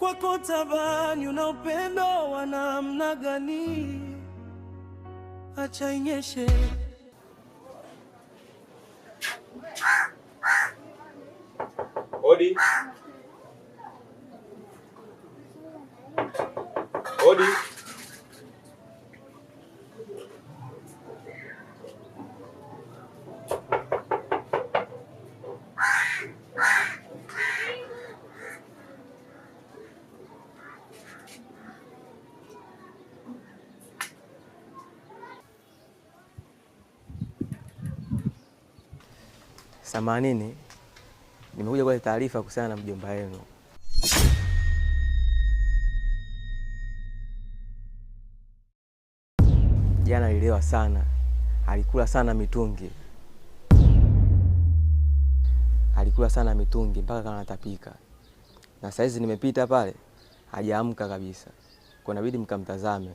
kwako tabani, una upendo wa namna gani? Acha inyeshe. Odi. Odi. Samanini, nimekuja kwa taarifa kuhusiana na mjomba wenu. Jana alilewa sana, alikula sana mitungi. Alikula sana mitungi mpaka kama anatapika. Na saizi nimepita pale, hajaamka kabisa. Kwa inabidi mkamtazame.